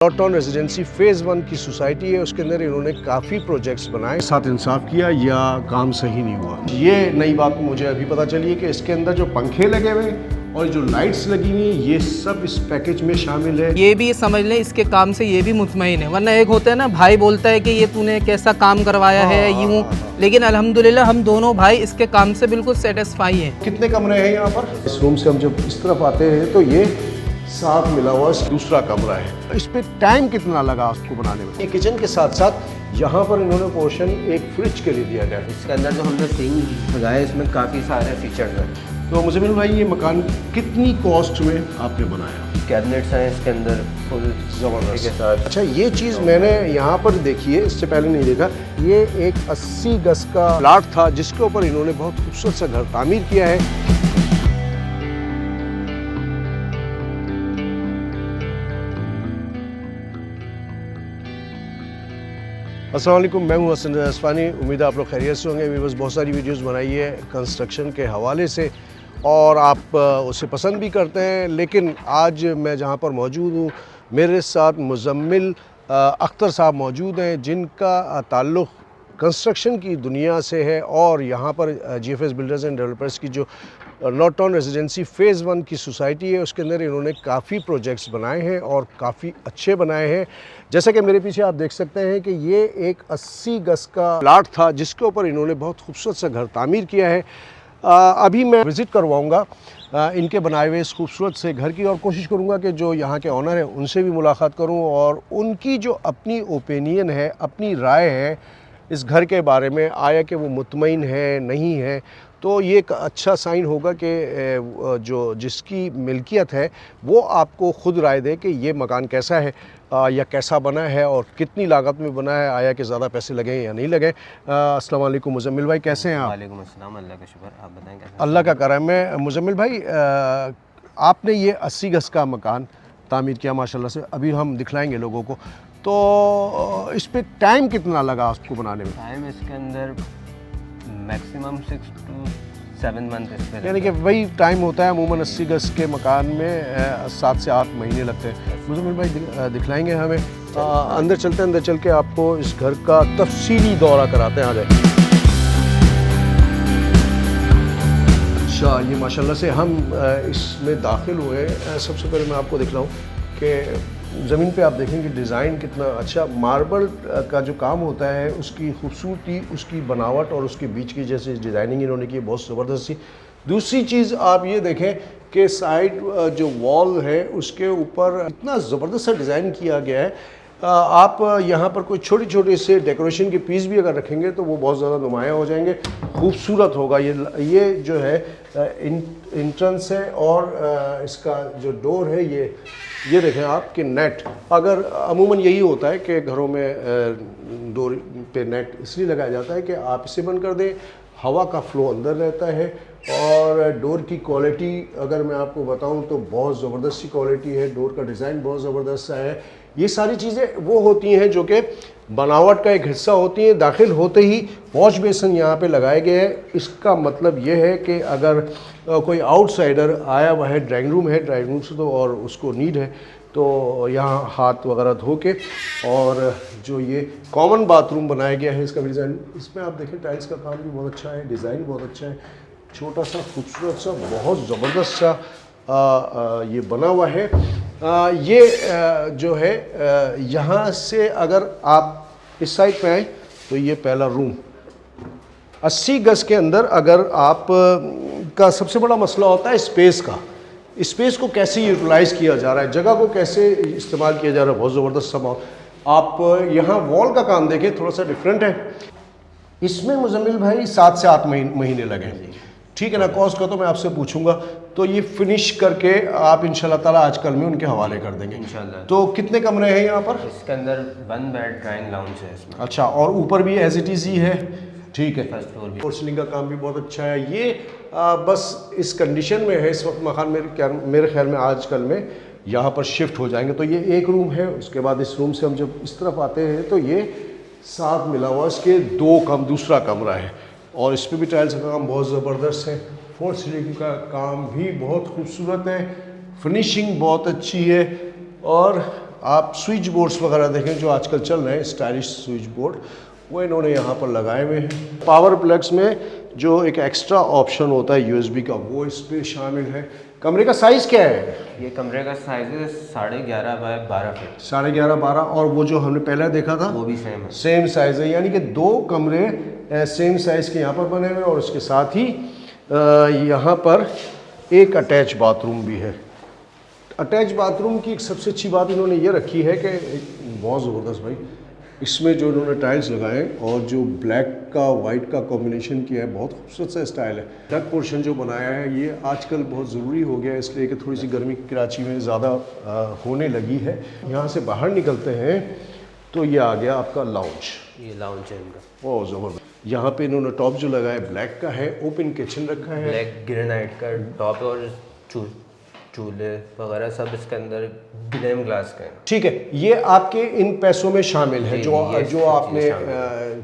Law town residency phase 1 की society है, उसके अंदर इन्होंने काफ़ी प्रोजेक्ट्स बनाए, साथ इंसाफ किया या काम सही नहीं हुआ। ये नई बात मुझे अभी पता चली है कि इसके अंदर जो पंखे लगे हुए हैं और जो लाइट्स लगी हुई हैं ये सब इस पैकेज में शामिल है। ये भी समझ लें इसके काम से ये भी मुतमईन है, वरना एक होता है ना भाई बोलता है कि ये तूने कैसा काम करवाया है यूं, लेकिन अल्हम्दुलिल्लाह हम दोनों भाई इसके काम से बिल्कुल सेटिस्फाई हैं। कितने कमरे हैं यहाँ पर? इस रूम से हम जब इस तरफ आते हैं तो ये साथ मिला हुआ दूसरा कमरा है। इस पे टाइम कितना लगा उसको बनाने में? ये किचन के साथ साथ यहाँ पर इन्होंने पोर्शन एक फ्रिज के लिए दिया गया है। इसके अंदर जो हमने सिंक लगाया इसमें काफ़ी सारे फीचर्स हैं। तो मुज़म्मिल भाई ये मकान कितनी कॉस्ट में आपने बनाया? कैबिनेट्स हैं इसके अंदर फुल ज़बरदस्त के साथ। अच्छा, ये चीज़ मैंने यहाँ पर देखी है, इससे पहले नहीं देखा। ये एक 80 गज का प्लाट था जिसके ऊपर इन्होंने बहुत खूबसूरत सा घर तामीर किया है। अस्सलाम वालेकुम, मैं हूं हसन रज़वानी। उम्मीद है आप लोग खैरियत से होंगे। भी बस बहुत सारी वीडियोस बनाई है कंस्ट्रक्शन के हवाले से और आप उसे पसंद भी करते हैं, लेकिन आज मैं जहां पर मौजूद हूं मेरे साथ मुज़म्मिल अख्तर साहब मौजूद हैं जिनका ताल्लुक़ कंस्ट्रक्शन की दुनिया से है और यहाँ पर GFS बिल्डर्स एंड डेवलपर्स की जो लॉ टाउन रेजिडेंसी फेज़ 1 की सोसाइटी है उसके अंदर इन्होंने काफ़ी प्रोजेक्ट्स बनाए हैं और काफ़ी अच्छे बनाए हैं। जैसा कि मेरे पीछे आप देख सकते हैं कि ये एक 80 गज का प्लाट था जिसके ऊपर इन्होंने बहुत खूबसूरत सा घर तामीर किया है। अभी मैं विज़िट करवाऊँगा इनके बनाए हुए इस खूबसूरत से घर की और कोशिश करूँगा कि जो यहाँ के ऑनर हैं उनसे भी मुलाकात करूँ और उनकी जो अपनी ओपिनियन है, अपनी राय है इस घर के बारे में, आया कि वो मुतमईन है नहीं है, तो ये एक अच्छा साइन होगा कि जो जिसकी मिल्कियत है वो आपको ख़ुद राय दे कि ये मकान कैसा है या कैसा बना है और कितनी लागत में बना है, आया कि ज़्यादा पैसे लगे या नहीं लगे। अस्सलाम वालेकुम मुज़म्मिल भाई, कैसे हैं आप? वालेकुम अस्सलाम, अल्लाह का शुक्र। आप बताएं कैसे? अल्लाह का करम है। मुज़म्मिल भाई, आपने ये 80 गज का मकान तामीर किया माशाल्लाह से, अभी हम दिखलाएंगे लोगों को। तो इस पे टाइम कितना लगा उसको बनाने में? टाइम इसके अंदर मैक्सिमम 6 to 7 मंथ इस पे यानी कि वही टाइम होता है अमूमन 80 गज के मकान में 7 से 8 महीने लगते हैं। मुज़म्मिल भाई दिखलाएंगे हमें, अंदर चलते हैं, अंदर चल के आपको इस घर का तफसीली दौरा कराते हैं। आ जाए। अच्छा, ये माशाल्लाह से हम इसमें दाखिल हुए। सबसे पहले मैं आपको दिखलाऊँ कि ज़मीन पे आप देखेंगे डिज़ाइन कितना अच्छा, मार्बल का जो काम होता है उसकी खूबसूरती, उसकी बनावट और उसके बीच की जैसे डिज़ाइनिंग इन्होंने की बहुत ज़बरदस्त थी। दूसरी चीज़ आप ये देखें कि साइड जो वॉल है उसके ऊपर इतना ज़बरदस्त सा डिज़ाइन किया गया है। आप यहाँ पर कोई छोटे छोटे से डेकोरेशन के पीस भी अगर रखेंगे तो वो बहुत ज़्यादा नुमायाँ हो जाएंगे, खूबसूरत होगा। ये जो है इंट्रेंस है और इसका जो डोर है ये देखें आप कि नेट, अगर अमूमन यही होता है कि घरों में डोर पे नेट इसलिए लगाया जाता है कि आप इसे बंद कर दें, हवा का फ़्लो अंदर रहता है। और डोर की क्वालिटी अगर मैं आपको बताऊं तो बहुत ज़बरदस्त सी क्वालिटी है, डोर का डिज़ाइन बहुत ज़बरदस्त सा है। ये सारी चीज़ें वो होती हैं जो कि बनावट का एक हिस्सा होती हैं। दाखिल होते ही वॉश बेसिन यहाँ पे लगाए गए हैं। इसका मतलब ये है कि अगर कोई आउटसाइडर आया हुआ है, ड्राइंग रूम है, ड्राइंग रूम से तो और उसको नीड है तो यहाँ हाथ वगैरह धो के, और जो ये कॉमन बाथरूम बनाया गया है इसका डिज़ाइन, इसमें आप देखें टाइल्स का काम भी बहुत अच्छा है, डिज़ाइन बहुत अच्छा है, छोटा सा खूबसूरत सा बहुत ज़बरदस्त सा ये बना हुआ है। ये जो है यहाँ से अगर आप इस साइड पे आए तो ये पहला रूम 80 गज के अंदर। अगर आप का सबसे बड़ा मसला होता है स्पेस का, स्पेस को कैसे यूटिलाइज़ किया जा रहा है, जगह को कैसे इस्तेमाल किया जा रहा है, बहुत ज़बरदस्त सा। आप यहाँ वॉल का काम देखें, थोड़ा सा डिफरेंट है। इसमें मुज़म्मिल भाई 7 से 8 महीने लगे, ठीक है ना? कॉस्ट का तो मैं आपसे पूछूंगा, तो ये फिनिश करके आप इंशाल्लाह ताला आजकल में उनके हवाले कर देंगे इंशाल्लाह। तो कितने कमरे हैं यहाँ पर? इसके अंदर 1 बेड ड्राइंग लाउंज है इसमें। अच्छा, और ऊपर भी एज इट इज़ ही है, ठीक है। फर्स्ट फ्लोर भी। और सीलिंग का काम भी बहुत अच्छा है। ये बस इस कंडीशन में है इस वक्त मकान, मेरे ख्याल में आजकल में यहाँ पर शिफ्ट हो जाएंगे। तो ये एक रूम है, उसके बाद इस रूम से हम जब इस तरफ आते हैं तो ये साथ मिला हुआ इसके दूसरा कमरा है और इस पर भी टाइल्स का काम बहुत ज़बरदस्त है। फोर सीलिंग का काम भी बहुत खूबसूरत है, फिनिशिंग बहुत अच्छी है और आप स्विच बोर्ड्स वगैरह देखें जो आजकल चल रहे हैं, स्टाइलिश स्विच बोर्ड, वो इन्होंने यहाँ पर लगाए हुए हैं। पावर प्लग्स में जो एक एक्स्ट्रा ऑप्शन होता है यूएसबी का, वो इस पर शामिल है। कमरे का साइज़ क्या है? ये कमरे का साइज है 11.5 बाय 12 फीट। 11.5 12, और वो जो हमने पहले देखा था वो भी सेम है। सेम साइज़ है, यानी कि 2 कमरे सेम साइज़ के यहाँ पर बने हुए हैं, और इसके साथ ही यहाँ पर एक अटैच बाथरूम भी है। अटैच बाथरूम की एक सबसे अच्छी बात इन्होंने ये रखी है कि बहुत ज़बरदस्त भाई, इसमें जो इन्होंने टाइल्स लगाए और जो ब्लैक का वाइट का कॉम्बिनेशन किया है, बहुत खूबसूरत सा स्टाइल है। डक पोर्शन जो बनाया है ये आजकल बहुत ज़रूरी हो गया है, इसलिए कि थोड़ी सी गर्मी कराची में ज़्यादा होने लगी है। यहाँ से बाहर निकलते हैं तो ये आ गया आपका लाउंज। ये लाउंज है इनका, बहुत ज़बरदस्त। यहाँ पे इन्होंने टॉप जो लगाया है ब्लैक का है, ओपन किचन रखा है, ब्लैक ग्रेनाइट का टॉप और चूल्हे वगैरह सब इसके अंदर ग्लेम ग्लास का है। ठीक है। ये आपके इन पैसों में शामिल है, जी, जो ये जो आपने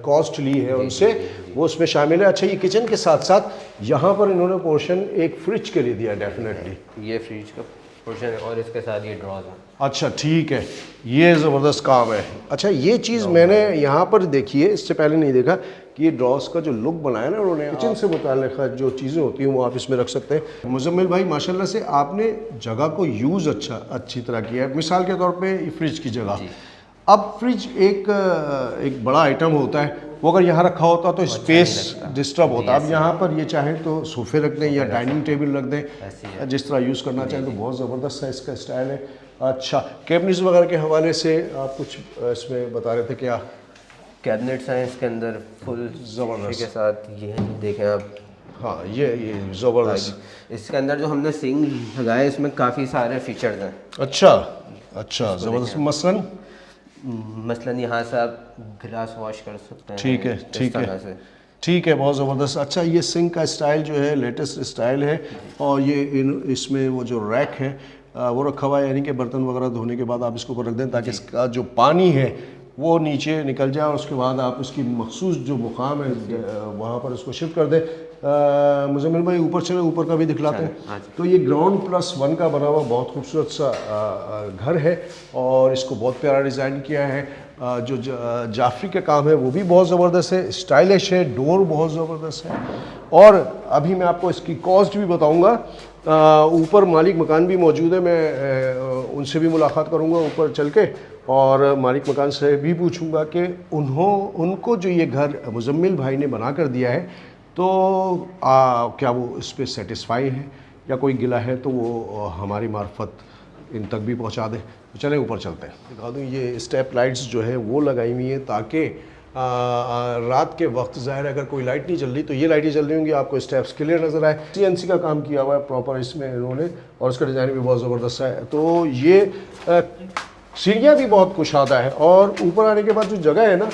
कॉस्ट ली है उनसे, वो उसमें शामिल है। अच्छा, ये किचन के साथ साथ यहाँ पर इन्होंने पोर्शन एक फ्रिज के लिए दिया डेफिनेटली। ये फ्रिज का पोर्शन है और इसके साथ ये ड्रॉज है। अच्छा ठीक है, ये ज़बरदस्त काम है। अच्छा, ये चीज़ मैंने यहाँ पर देखी है, इससे पहले नहीं देखा कि ये ड्रॉस का जो लुक बनाया ना उन्होंने, किचन से मुताल्लिक़ जो चीज़ें होती हैं वो आप इसमें रख सकते हैं। मुज़म्मिल भाई माशाल्लाह से आपने जगह को यूज़ अच्छी तरह किया है। मिसाल के तौर पे फ्रिज की जगह, अब फ्रिज एक बड़ा आइटम होता है, वो अगर यहाँ रखा होता तो स्पेस डिस्टर्ब होता। अब यहाँ पर ये चाहे तो सोफ़े रख दें या डाइनिंग टेबल रख दें, जिस तरह यूज़ करना चाहें, तो बहुत ज़बरदस्त सा इसका स्टाइल है। अच्छा, कैबिनेट्स वगैरह के हवाले से आप कुछ इसमें बता रहे थे क्या? कैबिनेट्स हैं इसके अंदर फुल ज़बरदस्त के साथ, ये देखें आप। हाँ, ये ज़बरदस्त। इसके अंदर जो हमने सिंक लगाया है इसमें काफ़ी सारे फीचर्स हैं। अच्छा ज़बरदस्त। मसलन यहाँ से आप गिलास वॉश कर सकते हैं। ठीक है, ठीक है, ठीक है, बहुत ज़बरदस्त। अच्छा, ये सिंक का स्टाइल जो है लेटेस्ट स्टाइल है, और ये इसमें वो जो रैक है वो रखा हुआ है, यानी कि बर्तन वगैरह धोने के बाद आप इसको ऊपर रख दें ताकि इसका जो पानी है वो नीचे निकल जाए, और उसके बाद आप उसकी मखसूस जो मुकाम है वहाँ पर उसको शिफ्ट कर दें। मुज़म्मिल भाई ऊपर चले, ऊपर का भी दिखलाते हैं। तो ये ग्राउंड +1 का बना हुआ बहुत खूबसूरत सा घर है, और इसको बहुत प्यारा डिज़ाइन किया है। जो जाफरी का काम है वो भी बहुत ज़बरदस्त है, स्टाइलिश है, डोर बहुत ज़बरदस्त है। और अभी मैं आपको इसकी कॉस्ट भी बताऊँगा। ऊपर मालिक मकान भी मौजूद है, मैं उनसे भी मुलाकात करूँगा ऊपर चल के, और मालिक मकान से भी पूछूंगा कि उनको जो ये घर मुज़म्मिल भाई ने बना कर दिया है, तो क्या वो इस पर सेटिस्फाई है, या कोई गिला है तो वो हमारी मार्फत इन तक भी पहुंचा दें। तो चलें ऊपर चलते हैं। दिखा दूँ, ये स्टेप लाइट्स जो है वो लगाई हुई हैं ताकि रात के वक्त ज़ाहिर अगर कोई लाइट नहीं चल रही तो ये लाइटें चल रही होंगी, आपको स्टेप्स क्लियर नज़र आए। CNC का काम किया हुआ है प्रॉपर इसमें इन्होंने, और इसका डिज़ाइन भी बहुत ज़बरदस्त है। तो ये सीढ़ियाँ भी बहुत कुशादा है, और ऊपर आने के बाद जो जगह है ना,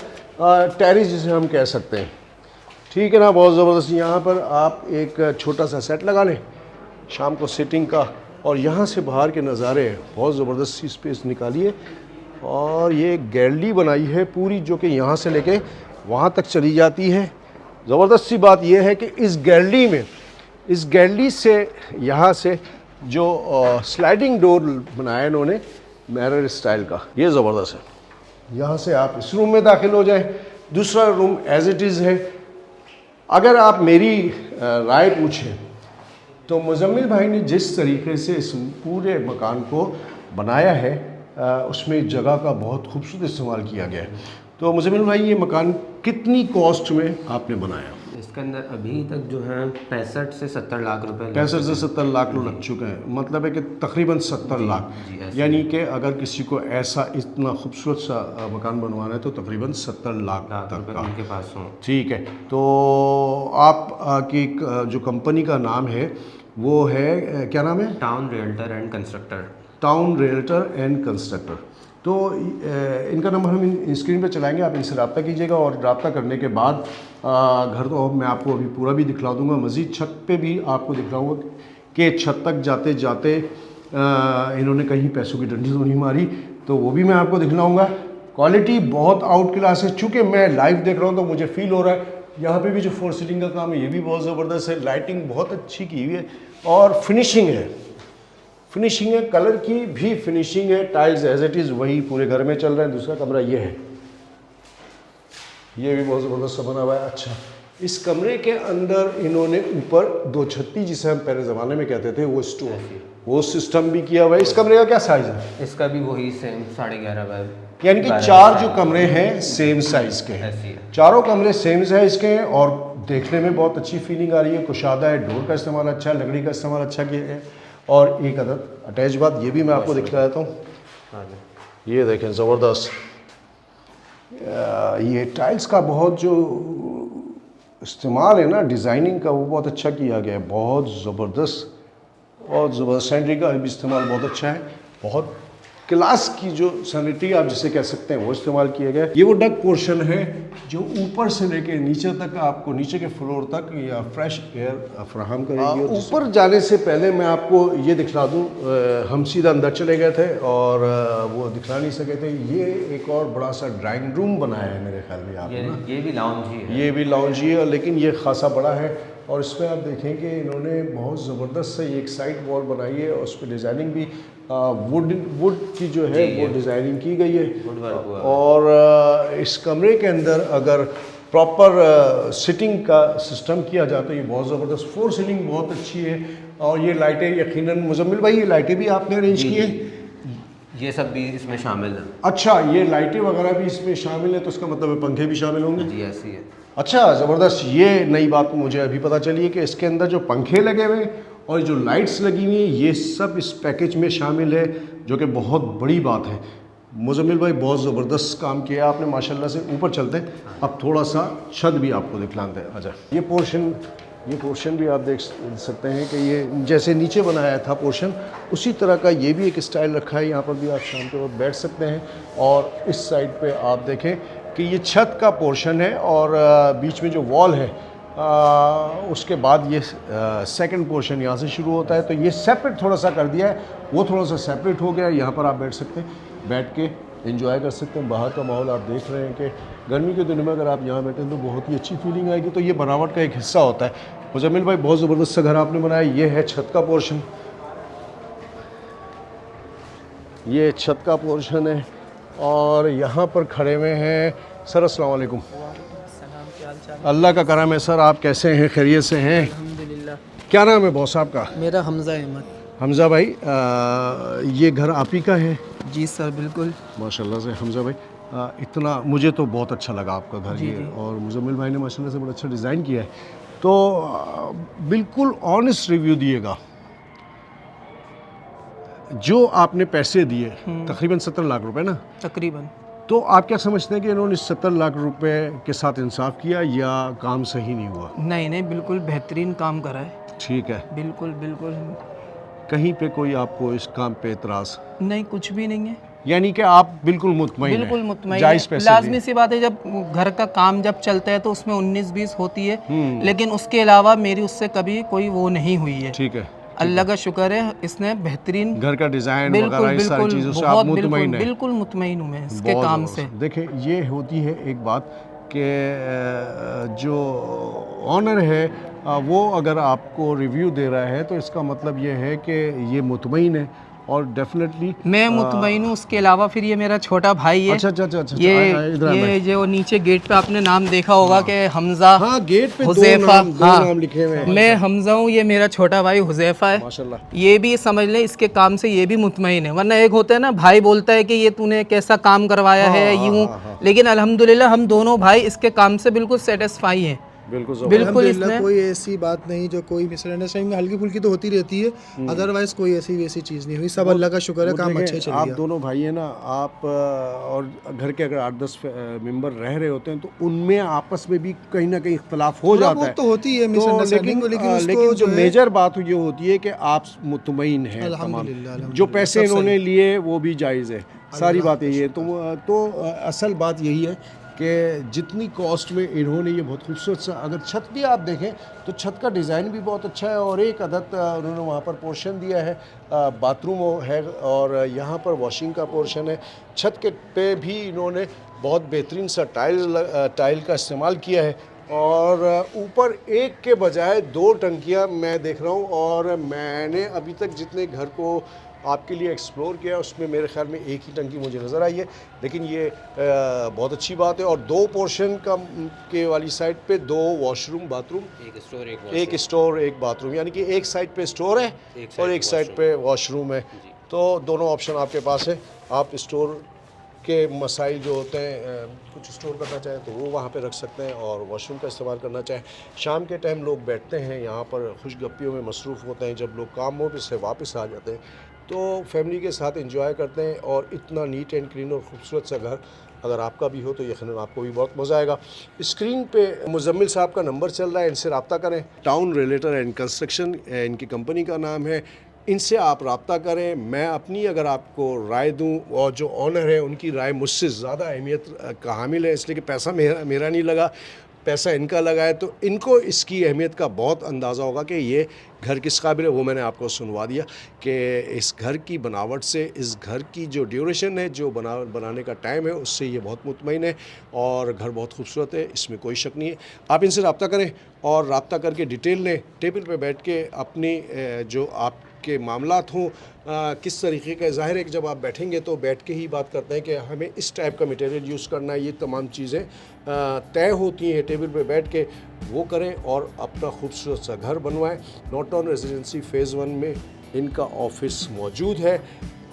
टेरेस जिसे हम कह सकते हैं, ठीक है ना, बहुत ज़बरदस्त। यहाँ पर आप एक छोटा सा सेट लगा लें शाम को सिटिंग का, और यहाँ से बाहर के नज़ारे बहुत ज़बरदस्त सी स्पेस निकालिए, और ये गैलरी बनाई है पूरी जो कि यहाँ से लेके वहाँ तक चली जाती है। ज़बरदस्त सी बात यह है कि इस गैलरी से यहाँ से जो स्लाइडिंग डोर बनाया इन्होंने मिरर स्टाइल का, ये ज़बरदस्त है। यहाँ से आप इस रूम में दाखिल हो जाएं, दूसरा रूम एज इट इज़ है। अगर आप मेरी राय पूछें तो मुज़म्मिल भाई ने जिस तरीके से इस पूरे मकान को बनाया है, उसमें जगह का बहुत खूबसूरत इस्तेमाल किया गया है। तो मुज़म्मिल भाई, ये मकान कितनी कॉस्ट में आपने बनाया? इसके अंदर अभी तक जो है 65 से 70 लाख रुपए, 65 से 70 लाख लग चुके हैं, मतलब है कि तकरीबन 70 लाख, यानी कि अगर किसी को ऐसा इतना खूबसूरत सा मकान बनवाना है तो तकरीबन 70 लाख तक का उनके पास हो। ठीक है। तो आप की जो कंपनी का नाम है वो है, क्या नाम है? Town realtor and constructor. Town realtor and constructor. तो इनका नंबर हम स्क्रीन पे चलाएंगे, आप इनसे रब्ता कीजिएगा, और रब्ता करने के बाद घर तो मैं आपको अभी पूरा भी दिखला दूंगा, मज़ीद छत पे भी आपको दिखलाऊंगा कि छत तक जाते जाते इन्होंने कहीं पैसों की डंडी तो नहीं मारी, तो वो भी मैं आपको दिखलाऊंगा। क्वालिटी बहुत आउट क्लास है, चूँकि मैं लाइव देख रहा हूँ तो मुझे फील हो रहा है। यहाँ पे भी जो फोर सीलिंग का काम है ये भी बहुत ज़बरदस्त है, लाइटिंग बहुत अच्छी की हुई है, और फिनिशिंग है। फिनिशिंग है, कलर की भी फिनिशिंग है, टाइल्स एज इट इज़ वही पूरे घर में चल रहा है। दूसरा कमरा ये है, ये भी बहुत ज़बरदस्त सा बना हुआ है। अच्छा, इस कमरे के अंदर इन्होंने ऊपर 2 छत्ती जिसे हम पहले ज़माने में कहते थे वो स्टोर, वो सिस्टम भी किया हुआ है। इस कमरे का क्या साइज़ है? इसका भी वही सेम 11.5 बाय, यानी कि 4 जो कमरे हैं सेम साइज़ के हैं, ऐसी है। चारों कमरे सेम साइज़ के हैं और देखने में बहुत अच्छी फीलिंग आ रही है। कुशादा है, डोर का इस्तेमाल अच्छा है, लकड़ी का इस्तेमाल अच्छा किया है। और एक अदद अटैच बात ये भी मैं आपको दिखा देता हूँ। हाँ जी, ये देखें ज़बरदस्त, ये टाइल्स का बहुत जो इस्तेमाल है ना डिज़ाइनिंग का, वो बहुत अच्छा किया गया है, बहुत ज़बरदस्त। और ज़बरदस्त सैनिटरी का भी इस्तेमाल बहुत अच्छा है, बहुत क्लास की जो सैनिटरी आप जिसे कह सकते हैं वो इस्तेमाल किया गया है। ये वो डक पोर्शन है जो ऊपर से लेके नीचे तक आपको, नीचे के फ्लोर तक या फ्रेश एयर फराहम करेगी। ऊपर जाने से पहले मैं आपको ये दिखला दूँ, हम सीधा अंदर चले गए थे और वो दिखला नहीं सके थे। ये एक और बड़ा सा ड्राइंग रूम बनाया है मेरे ख्याल में आपने ना? ये भी लाउंज ही है। ये भी लाउंज ही है, लेकिन ये खासा बड़ा है। और इसमें आप देखेंगे इन्होंने बहुत ज़बरदस्त से एक साइड वॉल बनाई है और उस पर डिज़ाइनिंग भी वुड की जो है वो डिज़ाइनिंग की गई है। और इस कमरे के अंदर अगर प्रॉपर सिटिंग का सिस्टम किया जाए तो ये बहुत ज़बरदस्त, फोर सीलिंग बहुत अच्छी है। और ये लाइटें यकीनन मुजम्मिल भाई, ये लाइटें भी आपने अरेंज की हैं? ये सब भी इसमें शामिल है। अच्छा, ये लाइटें वगैरह भी इसमें शामिल है, तो इसका मतलब है पंखे भी शामिल होंगे? जी ऐसी है। अच्छा, ज़बरदस्त। ये नई बात मुझे अभी पता चली है कि इसके अंदर जो पंखे लगे हुए हैं और जो लाइट्स लगी हुई हैं ये सब इस पैकेज में शामिल है, जो कि बहुत बड़ी बात है। मुजम्मिल भाई बहुत ज़बरदस्त काम किया आपने माशाल्लाह से। ऊपर चलते हैं, अब थोड़ा सा छत भी आपको दिखलाते हैं। अच्छा, ये पोर्शन भी आप देख सकते हैं कि ये जैसे नीचे बनाया था पोर्शन, उसी तरह का ये भी एक स्टाइल रखा है। यहाँ पर भी आप शाम के वक्त बैठ सकते हैं। और इस साइड पे आप देखें कि ये छत का पोर्शन है और बीच में जो वॉल है उसके बाद ये सेकंड पोर्शन यहाँ से शुरू होता है। तो ये सेपरेट थोड़ा सा कर दिया है, वो थोड़ा सा सेपरेट हो गया है। यहाँ पर आप बैठ सकते हैं, बैठ के एंजॉय कर सकते हैं। बाहर का माहौल आप देख रहे हैं कि गर्मी के दिनों में अगर आप यहाँ बैठे तो बहुत ही अच्छी फीलिंग आएगी। तो ये बनावट का एक हिस्सा होता है। मुजम्मिल भाई बहुत ज़बरदस्त सा घर आपने बनाया। ये है छत का पोर्शन, ये छत का पोर्शन है। और यहाँ पर खड़े हुए हैं सर, अस्सलाम वालेकुम। अल्लाह का करम है सर, आप कैसे हैं? खैरियत से हैं? अल्हम्दुलिल्लाह। क्या नाम है बॉस आपका? मेरा हमज़ा अहमद। हमज़ा भाई, ये घर आप ही का है? जी सर, बिल्कुल। माशाल्लाह से हमज़ा भाई, इतना मुझे तो बहुत अच्छा लगा आपका घर जी, ये। जी। और मुजम्मिल भाई ने माशाल्लाह से बड़ा अच्छा डिज़ाइन किया है। तो बिल्कुल ऑनेस्ट रिव्यू दिएगा। जो आपने पैसे दिए तकरीबन 70 लाख रुपए ना, तकरीबन। तो आप क्या समझते हैं कि इन्होंने 70 लाख रुपए के साथ इंसाफ किया या काम सही नहीं हुआ? नहीं नहीं, बिल्कुल बेहतरीन काम करा है। ठीक है, बिल्कुल बिल्कुल। कहीं पे कोई आपको इस काम पे एतराज़? नहीं, कुछ भी नहीं है। यानी कि आप बिल्कुल मुतमईन हैं? बिल्कुल मुतमईन जायज़ है। पैसे लाजमी दिए। सी बात है, जब घर का काम जब चलता है तो उसमें 19-20 होती है, लेकिन उसके अलावा मेरी उससे कभी कोई वो नहीं हुई है। ठीक है, अल्लाह का शुक्र है, इसने बेहतरीन घर का डिज़ाइन बिल्कुल वगैरह इस सारी बिल्कुल चीज़ों से बहुत आप मुतमईन हैं? बिल्कुल मुतमईन हूँ मैं इसके बहुत काम ज़बरदस्त। से। देखिए, ये होती है एक बात कि जो ऑनर है वो अगर आपको रिव्यू दे रहा है तो इसका मतलब ये है कि ये मुतमईन है। और डेफिनेटली मैं मुतमईन हूँ। उसके अलावा फिर ये मेरा छोटा भाई है। अच्छा अच्छा अच्छा अच्छा, ये जो नीचे गेट पे आपने नाम देखा होगा कि हमजा, हाँ, गेट पे हुज़ैफा। दो नाम लिखे हुए हैं। मैं हमजा हूँ, ये मेरा छोटा भाई हुज़ैफा है। माशाल्लाह। ये भी समझ लें इसके काम से ये भी मुतमईन है। वरना एक होता है ना, भाई बोलता है कि ये तूने कैसा काम करवाया है यूं, लेकिन अल्हम्दुलिल्लाह हम दोनों भाई इसके काम से बिल्कुल सेटिस्फाई हैं। बिल्कुल बिल्कुल अल्हम्दुलिल्लाह, इसने कोई ऐसी बात नहीं जो कोई मिसअंडरस्टैंडिंग हल्की फुल्की तो होती रहती है, अदरवाइज कोई ऐसी वैसी चीज़ नहीं हुई। सब अल्लाह का शुक्र है, काम अच्छे चल आप गया। दोनों भाई हैं ना, आप और घर के अगर 8-10 मेंबर रह रहे होते हैं तो उनमें आपस में भी कहीं ना कहीं इख्तलाफ हो थोड़ा जाता बहुत है। तो होती है मिसअंडरस्टैंडिंग, लेकिन उसको लेकिन जो है- मेजर बात ये होती है कि आप मुतमईन हैं। अल्हम्दुलिल्लाह, तमाम जो पैसे सब सही। इन्होंने लिए वो भी जायज़ है। सारी बात यही है। तो असल बात यही है कि जितनी कॉस्ट में इन्होंने ये बहुत खूबसूरत सा, अगर छत भी आप देखें तो छत का डिज़ाइन भी बहुत अच्छा है। और एक अदद उन्होंने वहाँ पर पोर्शन दिया है, बाथरूम है और यहाँ पर वॉशिंग का पोर्शन है। छत के पे भी इन्होंने बहुत बेहतरीन सा टाइल का इस्तेमाल किया है। और ऊपर एक के बजाय 2 टंकियां मैं देख रहा हूं। और मैंने अभी तक जितने घर को आपके लिए एक्सप्लोर किया उसमें मेरे ख्याल में एक ही टंकी मुझे नज़र आई है, लेकिन ये बहुत अच्छी बात है। और 2 पोर्शन का के वाली साइड पे 2 वॉशरूम बाथरूम, एक स्टोर एक बाथरूम, यानी कि एक साइड पे स्टोर है और एक साइड पे वॉशरूम है। तो दोनों ऑप्शन आपके पास है। आप स्टोर के मसाइल जो होते हैं, कुछ स्टोर करना चाहें तो वो वहाँ पे रख सकते हैं और वॉशरूम का इस्तेमाल करना चाहें। शाम के टाइम लोग बैठते हैं यहाँ पर, खुशगप्पियों में मसरूफ़ होते हैं। जब लोग कामों पे से वापस आ जाते हैं तो फैमिली के साथ एंजॉय करते हैं। और इतना नीट एंड क्लीन और ख़ूबसूरत सा घर अगर आपका भी हो तो यकीनन आपको भी बहुत मज़ा आएगा। स्क्रीन पे मुज़म्मिल साहब का नंबर चल रहा है, इनसे रब्ता करें। टाउन रियल्टर एंड कंस्ट्रक्शन इनकी कंपनी का नाम है, इनसे आप रब्ता करें। मैं अपनी अगर आपको राय दूं, और जो ऑनर है उनकी राय मुझसे ज़्यादा अहमियत का हामिल है, इसलिए कि पैसा मेरा नहीं लगा, पैसा इनका लगा है, तो इनको इसकी अहमियत का बहुत अंदाज़ा होगा कि ये घर किस काबिल है। वो मैंने आपको सुनवा दिया कि इस घर की बनावट से, इस घर की जो ड्यूरेशन है, जो बनाने का टाइम है, उससे ये बहुत मुतमईन है और घर बहुत खूबसूरत है, इसमें कोई शक नहीं है। आप इनसे रब्ता करें और रब्ता करके डिटेल लें। टेबल पे बैठ के अपनी जो आपके मामलात हों, किस तरीके का, ज़ाहिर है कि जब आप बैठेंगे तो बैठ के ही बात करते हैं कि हमें इस टाइप का मटेरियल यूज़ करना है, ये तमाम चीज़ें तय होती हैं। टेबल पे बैठ के वो करें और अपना खूबसूरत सा घर बनवाएं। नॉर्थ टाउन रेजिडेंसी फ़ेज़ 1 में इनका ऑफिस मौजूद है।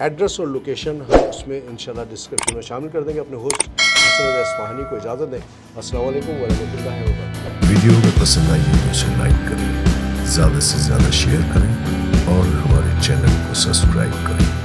एड्रेस और लोकेशन हम उसमें इंशाल्लाह डिस्क्रिप्शन में शामिल कर देंगे। अपने होस्ट हसन इस्फहानी को इजाज़त दें। अस्सलाम वालेकुम व रहमतुल्लाहि व बरकातहू। वीडियो को पसंद आई तो उसे लाइक करें, ज़्यादा से ज़्यादा शेयर करें और हमारे चैनल को सब्सक्राइब करें।